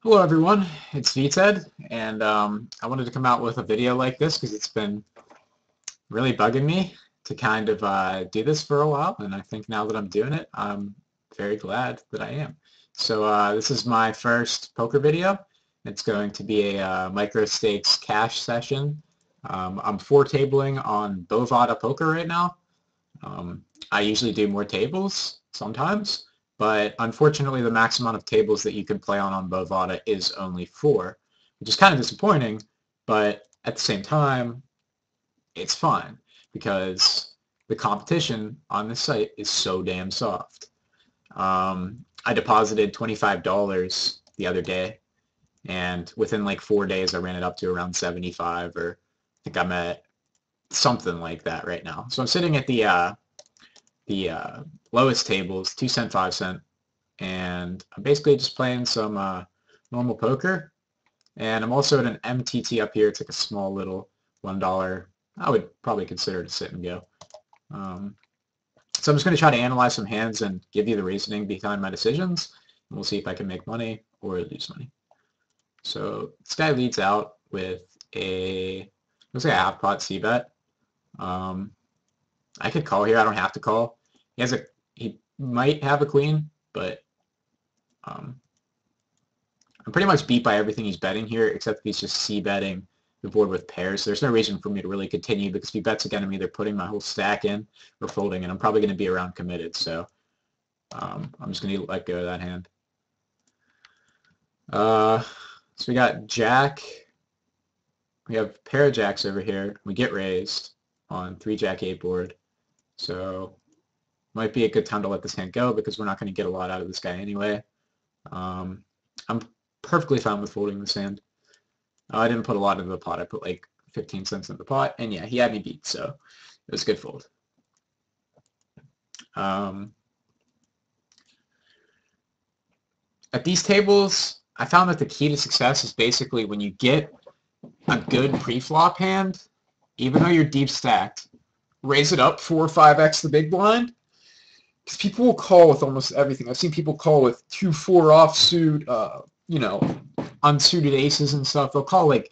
Hello everyone, it's VTED, and I wanted to come out with a video like this because it's been really bugging me to kind of do this for a while, and I think now that I'm doing it, I'm very glad that I am. So this is my first poker video. It's going to be a Microstakes cash session. I'm four tabling on Bovada poker right now. I usually do more tables sometimes, but unfortunately the max amount of tables that you can play on Bovada is only 4, which is kind of disappointing, but at the same time, it's fine because the competition on this site is so damn soft. I deposited $25 the other day, and within like 4 days I ran it up to around 75, or I think I'm at something like that right now. So I'm sitting at the lowest tables, 2 cent, 5 cent, and I'm basically just playing some normal poker. And I'm also at an MTT up here. It's like a small little $1. I would probably consider it a sit and go. So I'm just going to try to analyze some hands and give you the reasoning behind my decisions. And we'll see if I can make money or lose money. So this guy leads out with a, looks like a half pot c-bet. I could call here. I don't have to call. He might have a queen, but I'm pretty much beat by everything he's betting here, except he's just c-betting the board with pairs. There's no reason for me to really continue because if he bets again, I'm either putting my whole stack in or folding, and I'm probably going to be around committed. So I'm just going to let go of that hand. So we got Jack. We have a pair of jacks over here. We get raised on 3-Jack-8 board. So might be a good time to let this hand go because we're not going to get a lot out of this guy anyway. I'm perfectly fine with folding this hand. I didn't put a lot into the pot. I put like 15 cents in the pot, and yeah, he had me beat, so it was a good fold. At these tables, I found that the key to success is basically when you get a good pre-flop hand, even though you're deep stacked, raise it up 4 or 5x the big blind, because people will call with almost everything. I've seen people call with 2-4 offsuit, unsuited aces and stuff. They'll call like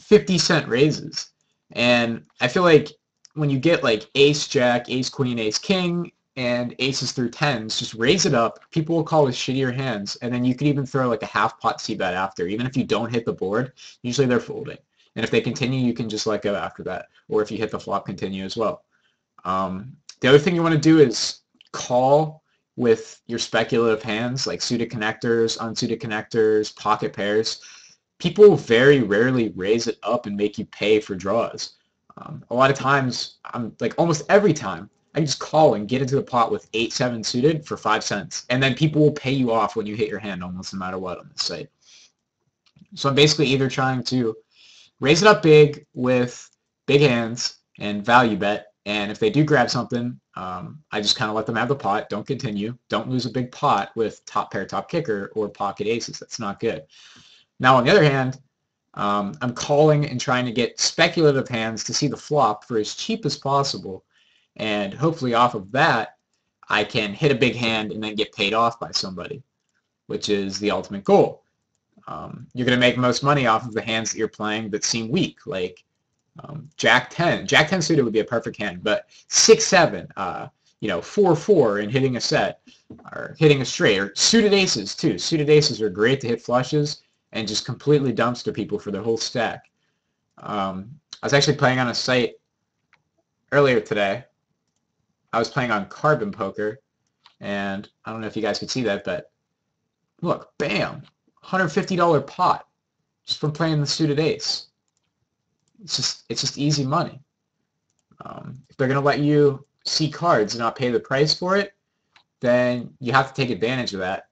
50-cent raises. And I feel like when you get like ace, jack, ace, queen, ace, king, and aces through tens, just raise it up. People will call with shittier hands, and then you could even throw like a half pot c-bet after. Even if you don't hit the board, usually they're folding. And if they continue, you can just let go after that. Or if you hit the flop, continue as well. The other thing you want to do is call with your speculative hands, like suited connectors, unsuited connectors, pocket pairs. People very rarely raise it up and make you pay for draws. A lot of times, almost every time, I just call and get into the pot with 8-7 suited for 5 cents. And then people will pay you off when you hit your hand almost no matter what on this site. So I'm basically either trying to raise it up big with big hands and value bet, and if they do grab something, I just kind of let them have the pot, don't continue, don't lose a big pot with top pair, top kicker, or pocket aces. That's not good. Now, on the other hand, I'm calling and trying to get speculative hands to see the flop for as cheap as possible, and hopefully off of that, I can hit a big hand and then get paid off by somebody, which is the ultimate goal. You're going to make most money off of the hands that you're playing that seem weak, like Jack 10. Jack 10 suited would be a perfect hand, but 6-7, 4-4 and hitting a set, or hitting a straight, or suited aces too. Suited aces are great to hit flushes and just completely dumpster people for their whole stack. I was actually playing on a site earlier today. I was playing on Carbon Poker, and I don't know if you guys could see that, but look, bam, $150 pot just from playing the suited ace. It's just easy money. If they're going to let you see cards and not pay the price for it, then you have to take advantage of that,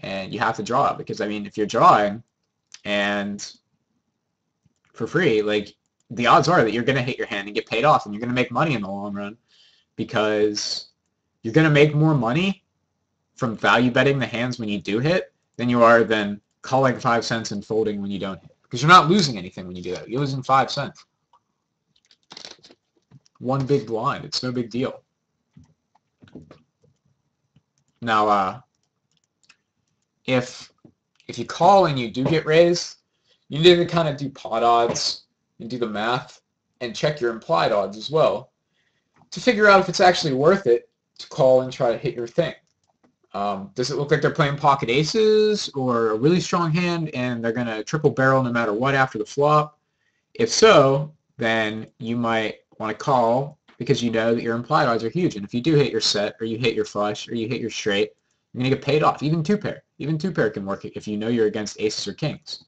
and you have to draw. Because, I mean, if you're drawing and for free, like, the odds are that you're going to hit your hand and get paid off, and you're going to make money in the long run, because you're going to make more money from value betting the hands when you do hit than you are than calling 5 cents and folding when you don't hit. Because you're not losing anything when you do that. You're losing 5 cents. One big blind. It's no big deal. Now, if if you call and you do get raised, you need to kind of do pot odds and do the math and check your implied odds as well to figure out if it's actually worth it to call and try to hit your thing. Does it look like they're playing pocket aces or a really strong hand and they're going to triple barrel no matter what after the flop? If so, then you might want to call because you know that your implied odds are huge. And if you do hit your set or you hit your flush or you hit your straight, you're going to get paid off. Even two-pair. Even two-pair can work if you know you're against aces or kings.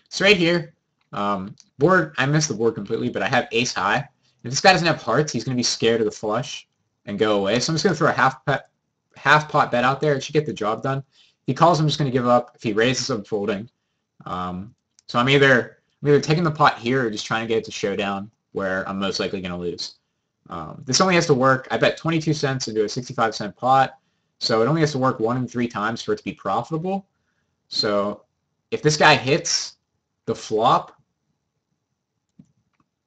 So right here, board, I missed the board completely, but I have ace high. If this guy doesn't have hearts, he's going to be scared of the flush and go away. So I'm just going to throw a half pot bet out there. It should get the job done. If he calls, I'm just going to give up. If he raises, I'm folding. So I'm either taking the pot here or just trying to get it to showdown where I'm most likely going to lose. This only has to work. I bet 22 cents into a 65-cent pot. So it only has to work 1 in 3 times for it to be profitable. So if this guy hits the flop,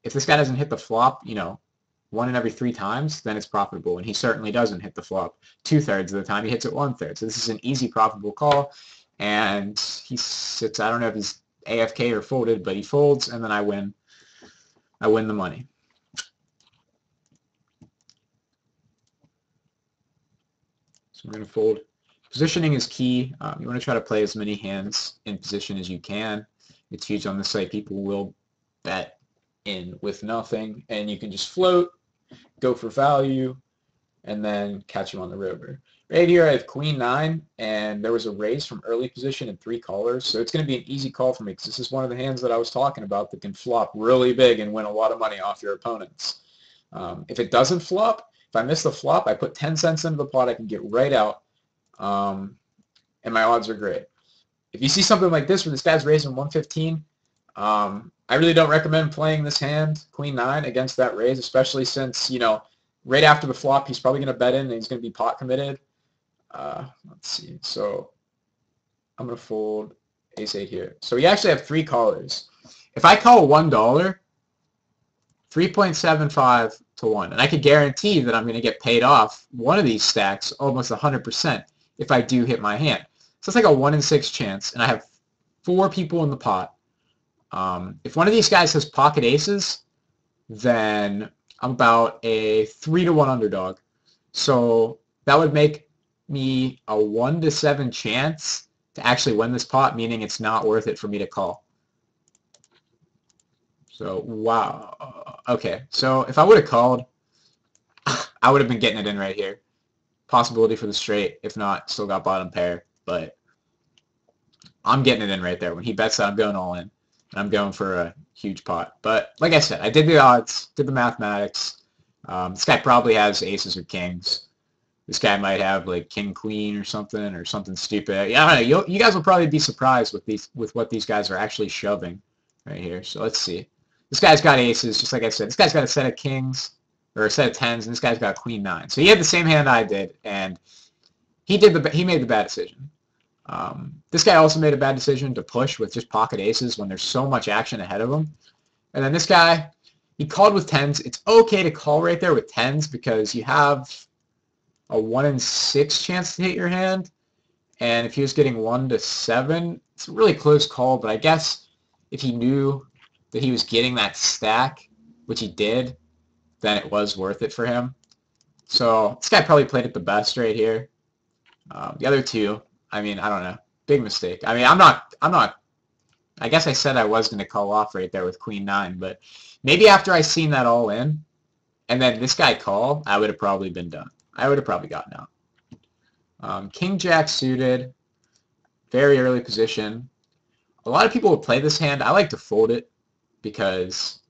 if this guy doesn't hit the flop, 1 in every 3 times, then it's profitable. And he certainly doesn't hit the flop 2/3 of the time. He hits it 1/3. So this is an easy profitable call. And he sits, I don't know if he's AFK or folded, but he folds, and then I win the money. So we're going to fold. Positioning is key. You want to try to play as many hands in position as you can. It's huge on the site. People will bet in with nothing, and you can just float, go for value, and then catch him on the river. Right here I have queen 9, and there was a raise from early position and 3 callers, so it's going to be an easy call for me because this is one of the hands that I was talking about that can flop really big and win a lot of money off your opponents. If it doesn't flop, if I miss the flop, I put 10 cents into the pot, I can get right out, and my odds are great. If you see something like this where this guy's raising 115, I really don't recommend playing this hand, queen 9, against that raise, especially since, right after the flop, he's probably going to bet in and he's going to be pot committed. Let's see. So I'm going to fold ace-8 here. So we actually have 3 callers. If I call $1, 3.75 to 1. And I could guarantee that I'm going to get paid off one of these stacks almost 100% if I do hit my hand. So it's like a 1 in 6 chance, and I have 4 people in the pot. If one of these guys has pocket aces, then I'm about a 3 to 1 underdog. So that would make me a 1 to 7 chance to actually win this pot, meaning it's not worth it for me to call. So, wow. Okay, so if I would have called, I would have been getting it in right here. Possibility for the straight. If not, still got bottom pair. But I'm getting it in right there. When he bets that, I'm going all in. And I'm going for a huge pot. But like I said, I did the odds, did the mathematics. This guy probably has aces or kings. This guy might have like king queen or something stupid. Yeah, I don't know. You guys will probably be surprised with what these guys are actually shoving right here. So let's see. This guy's got aces, just like I said. This guy's got a set of kings, or a set of 10s, and this guy's got queen 9. So he had the same hand I did, and he made the bad decision. This guy also made a bad decision to push with just pocket aces when there's so much action ahead of him. And then this guy, he called with 10s. It's okay to call right there with 10s because you have a 1 in 6 chance to hit your hand. And if he was getting 1 to 7, it's a really close call, but I guess if he knew that he was getting that stack, which he did, then it was worth it for him. So this guy probably played it the best right here. The other two, I mean, I don't know. Big mistake. I mean, I'm not, I guess I said I was going to call off right there with queen 9, but maybe after I seen that all in, and then this guy called, I would have probably been done. I would have probably gotten out. King Jack suited, very early position. A lot of people will play this hand. I like to fold it because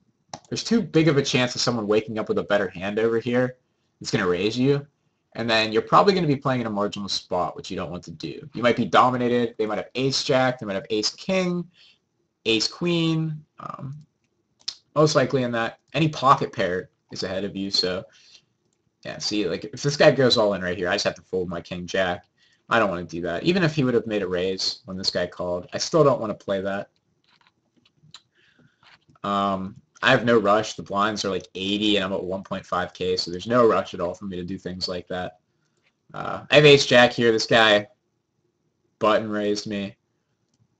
there's too big of a chance of someone waking up with a better hand over here that's going to raise you. And then you're probably going to be playing in a marginal spot, which you don't want to do. You might be dominated. They might have ace-jack. They might have ace-king, ace-queen. Most likely in that. Any pocket pair is ahead of you. So, yeah, see, like if this guy goes all in right here, I just have to fold my king-jack. I don't want to do that. Even if he would have made a raise when this guy called, I still don't want to play that. I have no rush. The blinds are like 80 and I'm at 1.5K, so there's no rush at all for me to do things like that. I have ace-jack here. This guy, button raised me.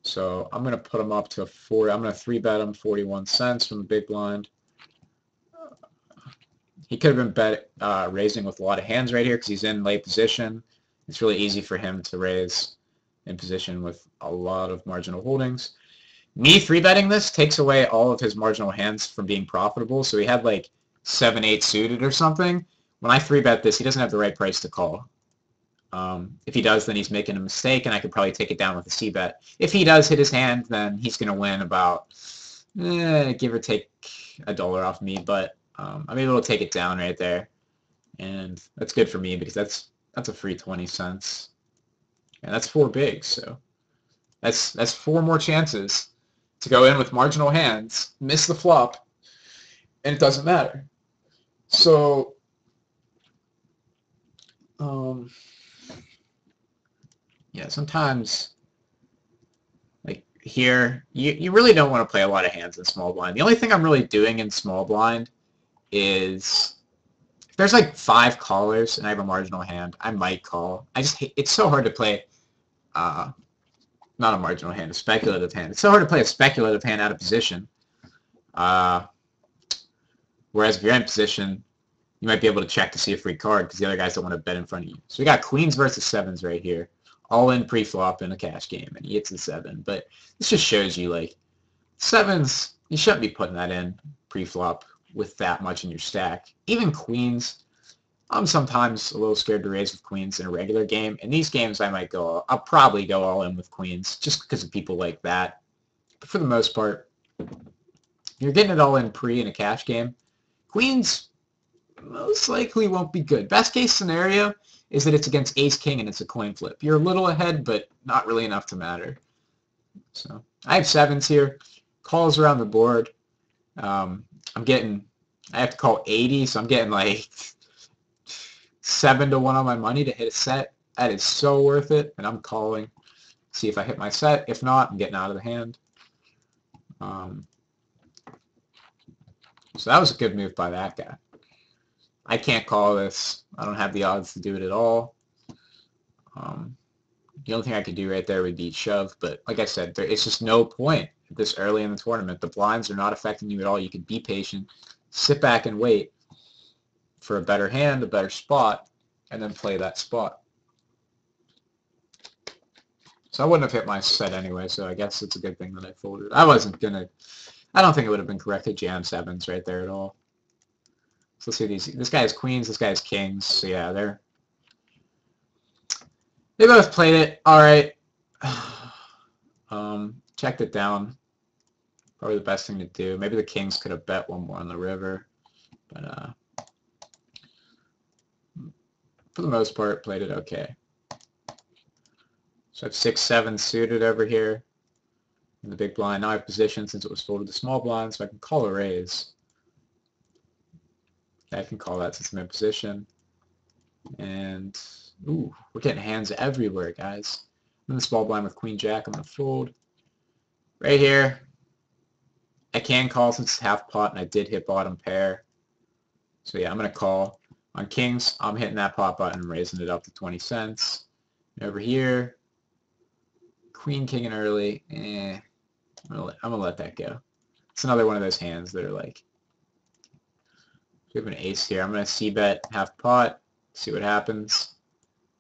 So I'm going to put him up to 40. I'm going to 3-bet him 41 cents from the big blind. He could have been raising with a lot of hands right here because he's in late position. It's really easy for him to raise in position with a lot of marginal holdings. Me 3-betting this takes away all of his marginal hands from being profitable. So he had like 7-8 suited or something. When I 3-bet this, he doesn't have the right price to call. If he does, then he's making a mistake, and I could probably take it down with a C-bet. If he does hit his hand, then he's going to win about, give or take $1 off me, but I'm able to take it down right there, and that's good for me because that's a free 20 cents, and that's 4 bigs, so that's 4 more chances to go in with marginal hands, miss the flop, and it doesn't matter. So, yeah, sometimes, like here, you really don't want to play a lot of hands in small blind. The only thing I'm really doing in small blind is if there's like 5 callers and I have a marginal hand, I might call. I just hate, it's so hard to play, not a marginal hand, a speculative hand. It's so hard to play a speculative hand out of position. Whereas if you're in position, you might be able to check to see a free card because the other guys don't want to bet in front of you. So we got queens versus 7s right here. All in pre-flop in a cash game, and he hits the 7. But this just shows you, like, 7s, you shouldn't be putting that in pre-flop with that much in your stack. Even queens, I'm sometimes a little scared to raise with queens in a regular game. In these games, I'll probably go all in with queens just because of people like that. But for the most part, you're getting it all in pre in a cash game. Queens most likely won't be good. Best case scenario is that it's against ace-king and it's a coin flip. You're a little ahead, but not really enough to matter. So I have 7s here. Calls around the board. I have to call 80, so I'm getting like 7 to 1 on my money to hit a set. That is so worth it, and I'm calling. See if I hit my set. If not, I'm getting out of the hand. So that was a good move by that guy. I can't call this. I don't have the odds to do it at all. The only thing I could do right there would be shove, but like I said, it's just no point this early in the tournament. The blinds are not affecting you at all. You can be patient, sit back and wait for a better hand, a better spot, and then play that spot. So I wouldn't have hit my set anyway, so I guess it's a good thing that I folded. I don't think it would have been correct to jam 7s right there at all. So let's see this guy has queens, this guy has kings. So yeah, they both played it all right. Checked it down. Probably the best thing to do. Maybe the kings could have bet one more on the river, but for the most part, played it okay. So I have 6-7 suited over here in the big blind. Now I have position since it was folded to small blind, so I can call a raise. I can call that since I'm in position. And, ooh, we're getting hands everywhere, guys. I'm in the small blind with queen jack. I'm going to fold. Right here, I can call since it's half pot, and I did hit bottom pair. So yeah, I'm going to call. On kings, I'm hitting that pot button and raising it up to 20 cents. And over here, queen, king, and early. I'm going to let that go. It's another one of those hands that are like, we have an ace here. I'm going to c-bet half pot, see what happens.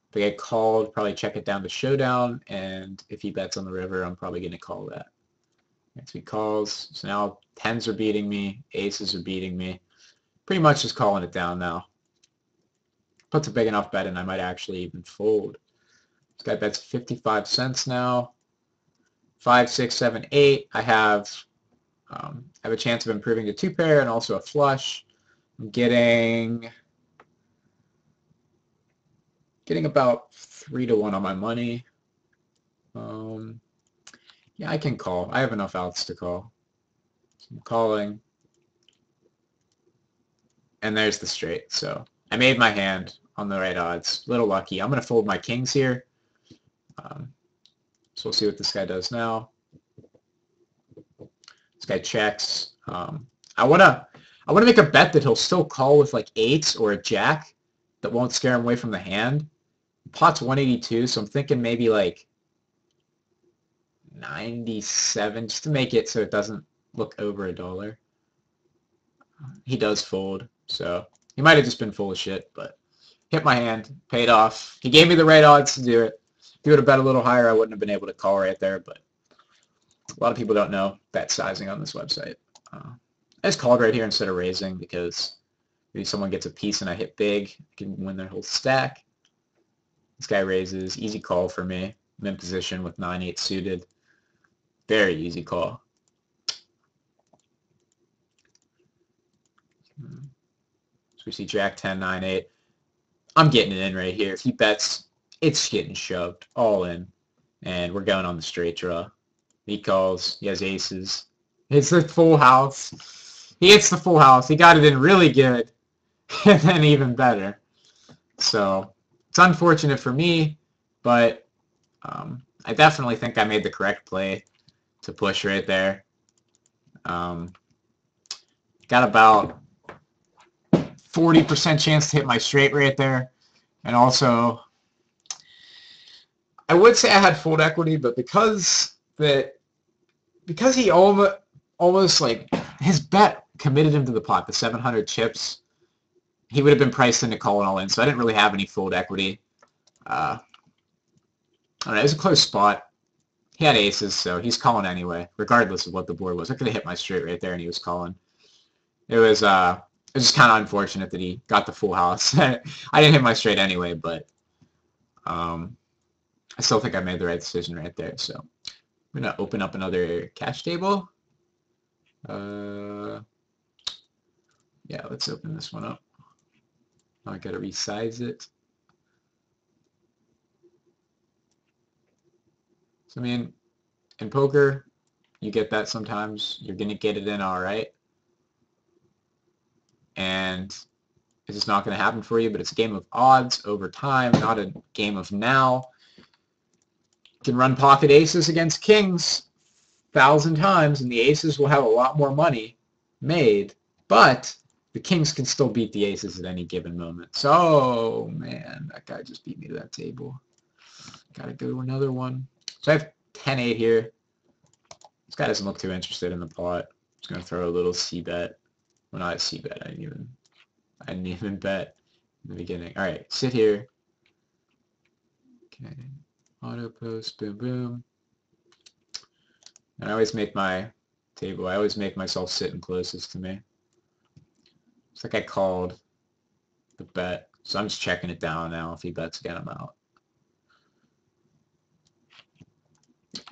If I get called, probably check it down to showdown, and if he bets on the river, I'm probably going to call that. Next he calls, so now 10s are beating me, aces are beating me. Pretty much just calling it down now. Puts a big enough bet in, I might actually even fold. This guy bets 55 cents now. 5, 6, 7, 8. I have a chance of improving to 2-pair and also a flush. I'm getting about 3 to 1 on my money. Yeah, I can call. I have enough outs to call. So I'm calling. And there's the straight. So I made my hand on the right odds. A little lucky. I'm going to fold my kings here. So we'll see what this guy does now. This guy checks. I want to make a bet that he'll still call with like 8s or a jack that won't scare him away from the hand. Pot's 182, so I'm thinking maybe like 97, just to make it so it doesn't look over $1. He does fold, so he might have just been full of shit, but hit my hand, paid off. He gave me the right odds to do it. If he would have bet a little higher, I wouldn't have been able to call right there, but a lot of people don't know bet sizing on this website. I just called right here instead of raising because maybe someone gets a piece and I hit big. I can win their whole stack. This guy raises. Easy call for me. I'm in position with 9-8 suited. Very easy call. So we see Jack 10, 9, 8. I'm getting it in right here. If he bets, it's getting shoved all in. And we're going on the straight draw. He calls. He has aces. It's the full house. He hits the full house. He got it in really good. And then even better. So it's unfortunate for me, but I definitely think I made the correct play to push right there. Got about 40% chance to hit my straight right there. And also, I would say I had fold equity, but because he almost like his bet committed him to the pot, the 700 chips, he would have been priced into calling all in. So I didn't really have any fold equity. I don't know, it was a close spot. He had aces, so he's calling anyway, regardless of what the board was. I could have hit my straight right there, and he was calling. It was just kind of unfortunate that he got the full house. I didn't hit my straight anyway, but I still think I made the right decision right there. So I'm going to open up another cash table. Yeah, let's open this one up. Now I got to resize it. So, I mean, in poker, you get that sometimes. You're going to get it in all right. And it's just not going to happen for you, but it's a game of odds over time, not a game of now. You can run pocket aces against kings 1,000 times, and the aces will have a lot more money made, but the kings can still beat the aces at any given moment. So, man, that guy just beat me to that table. Got to go to another one. So I have 10-8 here. This guy doesn't look too interested in the pot. Just going to throw a little c-bet. Well, not a c-bet. I didn't even bet in the beginning. All right, sit here. Okay, auto post, boom, boom. And I always make my table. I always make myself sitting closest to me. It's like I called the bet, so I'm just checking it down now. If he bets again, I'm out.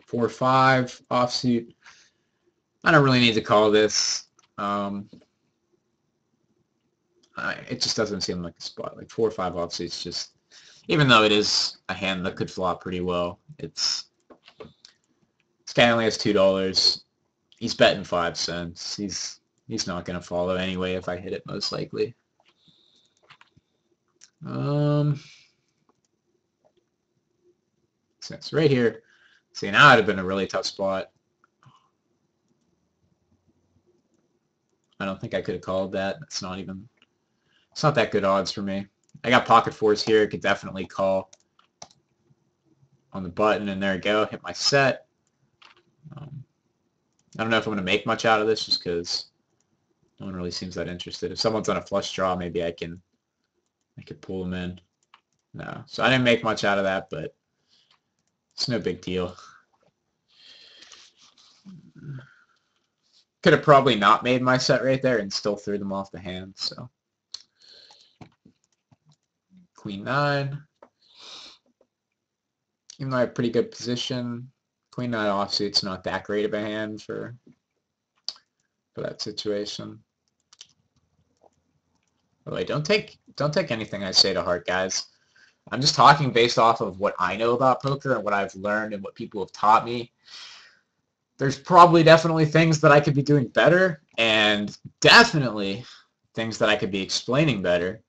4-5 offsuit. I don't really need to call this. It just doesn't seem like a spot. Like 4-5 offsuit's just, even though it is a hand that could flop pretty well, this guy only has $2. He's betting 5 cents. He's not gonna follow anyway if I hit it, most likely. So right here. See, now it'd have been a really tough spot. I don't think I could have called that. It's not that good odds for me. I got pocket fours here. I could definitely call on the button, and there we go. Hit my set. I don't know if I'm going to make much out of this just because no one really seems that interested. If someone's on a flush draw, maybe I could pull them in. No. So I didn't make much out of that, but it's no big deal. Could have probably not made my set right there and still threw them off the hand, so. Queen 9. Even though I have pretty good position, Queen 9 offsuit's not that great of a hand for that situation. By the way, don't take anything I say to heart, guys. I'm just talking based off of what I know about poker and what I've learned and what people have taught me. There's definitely things that I could be doing better, and definitely things that I could be explaining better.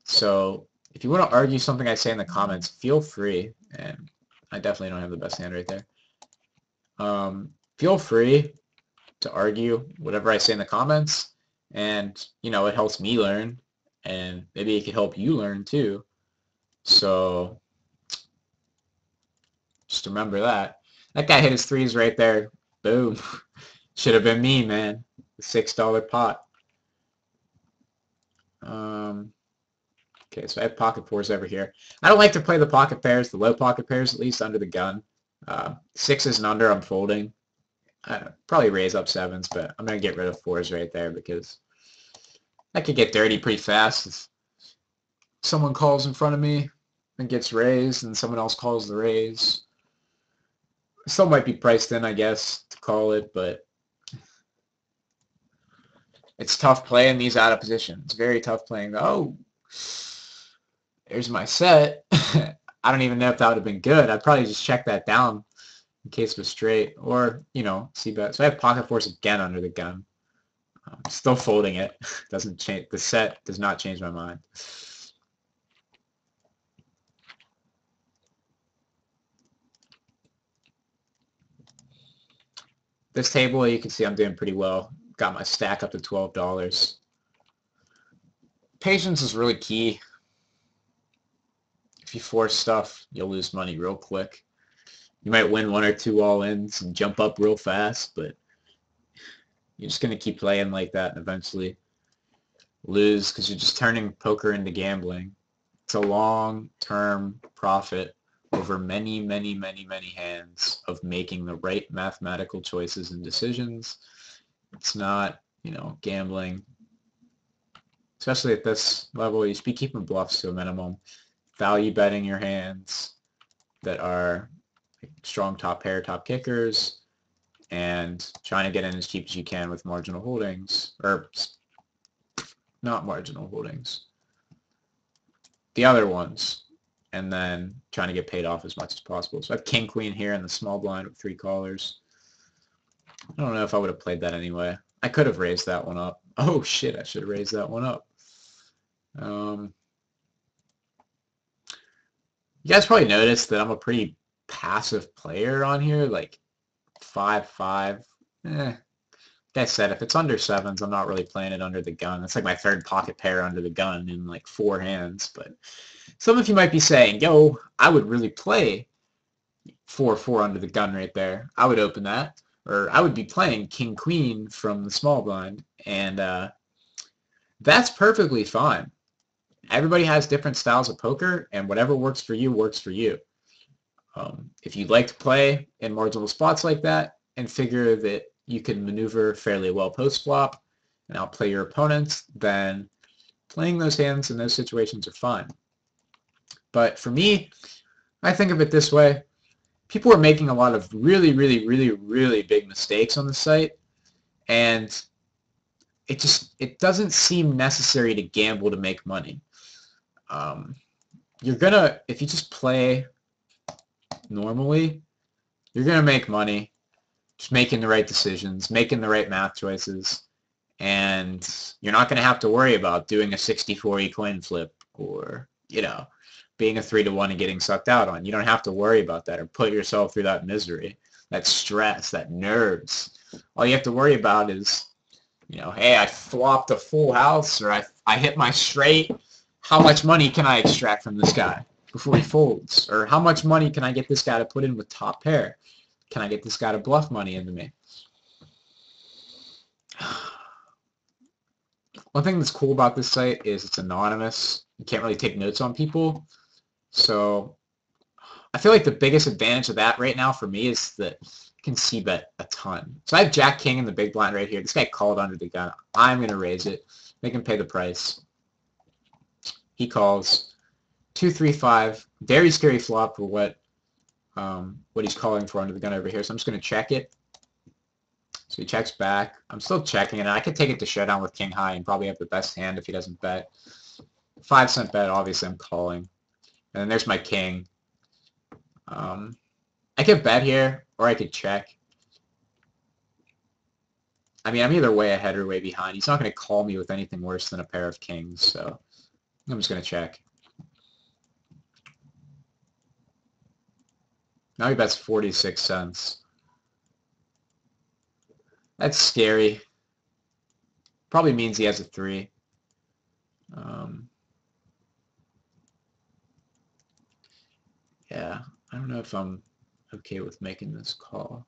So if you want to argue something I say in the comments, feel free. And I definitely don't have the best hand right there. Feel free to argue whatever I say in the comments, and it helps me learn, and maybe it could help you learn too. So just remember that. That guy hit his threes right there. Boom. Should have been me, man. The $6 pot. Okay, so I have pocket fours over here. I don't like to play the pocket pairs, the low pocket pairs at least, under the gun. Sixes and under, I'm folding. I probably raise up sevens, but I'm going to get rid of fours right there because that could get dirty pretty fast. If someone calls in front of me and gets raised and someone else calls the raise. Still might be priced in, I guess, to call it, but it's tough playing these out of position. It's very tough playing. Oh, there's my set. I don't even know if that would have been good. I'd probably just check that down in case it was straight, or, you know, see bet. So I have pocket fours again under the gun. Still folding it. Doesn't change. The set does not change my mind. This table, you can see I'm doing pretty well. Got my stack up to $12. Patience is really key. If you force stuff, you'll lose money real quick. You might win one or two all-ins and jump up real fast, but you're just going to keep playing like that and eventually lose because you're just turning poker into gambling. It's a long-term profit over many, many, many, many hands of making the right mathematical choices and decisions. It's not, you know, gambling. Especially at this level, you should be keeping bluffs to a minimum. Value betting your hands that are strong top pair, top kickers, and trying to get in as cheap as you can with marginal holdings, or not marginal holdings, the other ones, and then trying to get paid off as much as possible. So I have king, queen here in the small blind with 3 callers. I don't know if I would have played that anyway. I could have raised that one up. Oh shit, I should have raised that one up. You guys probably noticed that I'm a pretty passive player on here, like 5-5. Like I said, if it's under sevens, I'm not really playing it under the gun. It's like my third pocket pair under the gun in like 4 hands. But some of you might be saying, yo, I would really play 4-4 under the gun right there. I would open that. Or I would be playing king, queen from the small blind. And that's perfectly fine. Everybody has different styles of poker, and whatever works for you works for you. If you'd like to play in marginal spots like that and figure that you can maneuver fairly well post-flop and outplay your opponents, then playing those hands in those situations are fine. But for me, I think of it this way. People are making a lot of really, really, really, really big mistakes on the site, and it doesn't seem necessary to gamble to make money. If you just play normally, you're gonna make money just making the right decisions, making the right math choices, and you're not gonna have to worry about doing a 60-40 coin flip or, you know, being a 3-1 and getting sucked out on. You don't have to worry about that or put yourself through that misery, that stress, that nerves. All you have to worry about is, you know, hey, I flopped a full house, or I hit my straight. How much money can I extract from this guy before he folds? Or how much money can I get this guy to put in with top pair? Can I get this guy to bluff money into me? One thing that's cool about this site is it's anonymous. You can't really take notes on people. So I feel like the biggest advantage of that right now for me is that you can see bet a ton. So I have Jack King in the big blind right here. This guy called under the gun. I'm going to raise it. Make him pay the price. He calls 2-3-5. Very scary flop for what he's calling for under the gun over here. So I'm just going to check it. So he checks back. I'm still checking it. I could take it to showdown with king high and probably have the best hand if he doesn't bet. 5-cent bet, obviously I'm calling. And then there's my king. I could bet here, or I could check. I mean, I'm either way ahead or way behind. He's not going to call me with anything worse than a pair of kings, so I'm just going to check. Now he bets 46 cents. That's scary. Probably means he has a 3. Yeah, I don't know if I'm okay with making this call.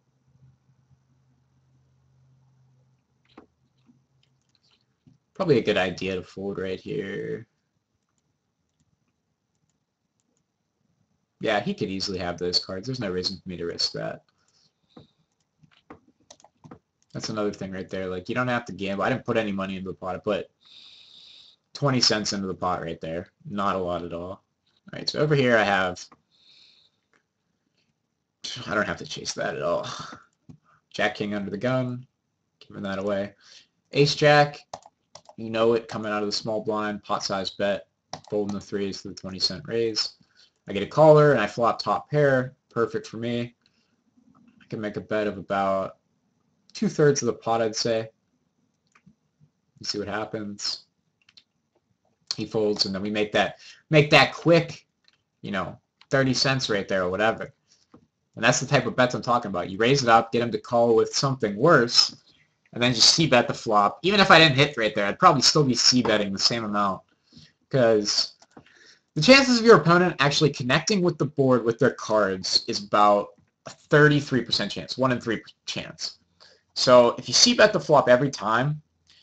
Probably a good idea to fold right here. Yeah, he could easily have those cards. There's no reason for me to risk that. That's another thing right there. Like, you don't have to gamble. I didn't put any money into the pot. I put 20 cents into the pot right there. Not a lot at all. All right, so over here I don't have to chase that at all. Jack King under the gun, giving that away. Ace Jack, you know it, coming out of the small blind, pot size bet, folding the threes to the 20-cent raise. I get a caller and I flop top pair, perfect for me. I can make a bet of about 2/3 of the pot, I'd say. Let's see what happens. He folds, and then we make that quick, 30 cents right there or whatever. And that's the type of bets I'm talking about. You raise it up, get him to call with something worse, and then just c-bet the flop. Even if I didn't hit right there, I'd probably still be c-betting the same amount, because the chances of your opponent actually connecting with the board with their cards is about a 33% chance, 1 in 3 chance. So if you c-bet the flop every time,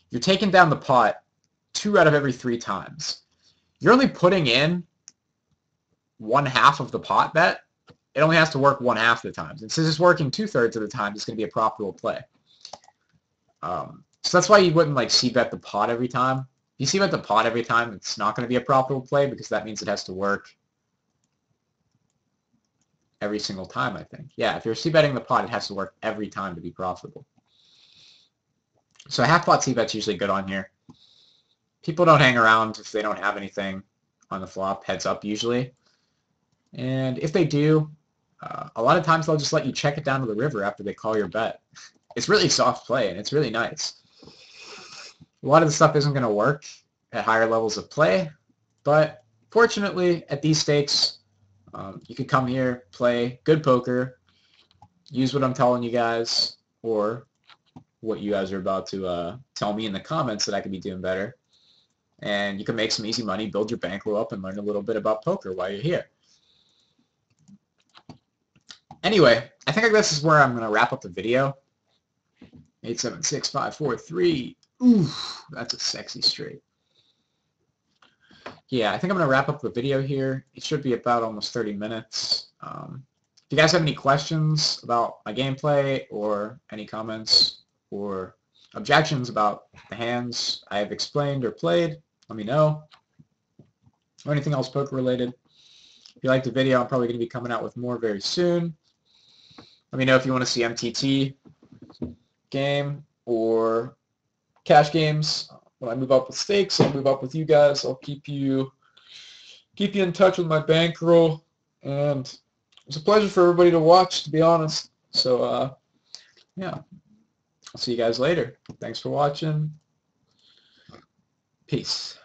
you're taking down the pot 2 out of every 3 times. You're only putting in 1/2 of the pot bet. It only has to work 1/2 of the times. And since it's working 2/3 of the time, it's going to be a profitable play. So that's why you wouldn't like c-bet the pot every time. If you c-bet the pot every time, it's not going to be a profitable play because that means it has to work every single time, I think. Yeah, if you're c-betting the pot, it has to work every time to be profitable. So a half pot c-bet's usually good on here. People don't hang around if they don't have anything on the flop, heads up usually. And if they do, a lot of times they'll just let you check it down to the river after they call your bet. It's really soft play, and it's really nice. A lot of the stuff isn't going to work at higher levels of play, but fortunately, at these stakes, you can come here, play good poker, use what I'm telling you guys, or what you guys are about to tell me in the comments that I could be doing better, and you can make some easy money, build your bankroll up, and learn a little bit about poker while you're here. Anyway, I think this is where I'm going to wrap up the video. 8, 7, 6, 5, 4, 3. Ooh, that's a sexy straight. Yeah, I think I'm going to wrap up the video here. It should be about almost 30 minutes. If you guys have any questions about my gameplay or any comments or objections about the hands I have explained or played, let me know. Or anything else poker related. If you liked the video, I'm probably going to be coming out with more very soon. Let me know if you want to see MTT game or cash games. When I move up with stakes, I'll move up with you guys. I'll keep you in touch with my bankroll. And it's a pleasure for everybody to watch, to be honest. So, yeah. I'll see you guys later. Thanks for watching. Peace.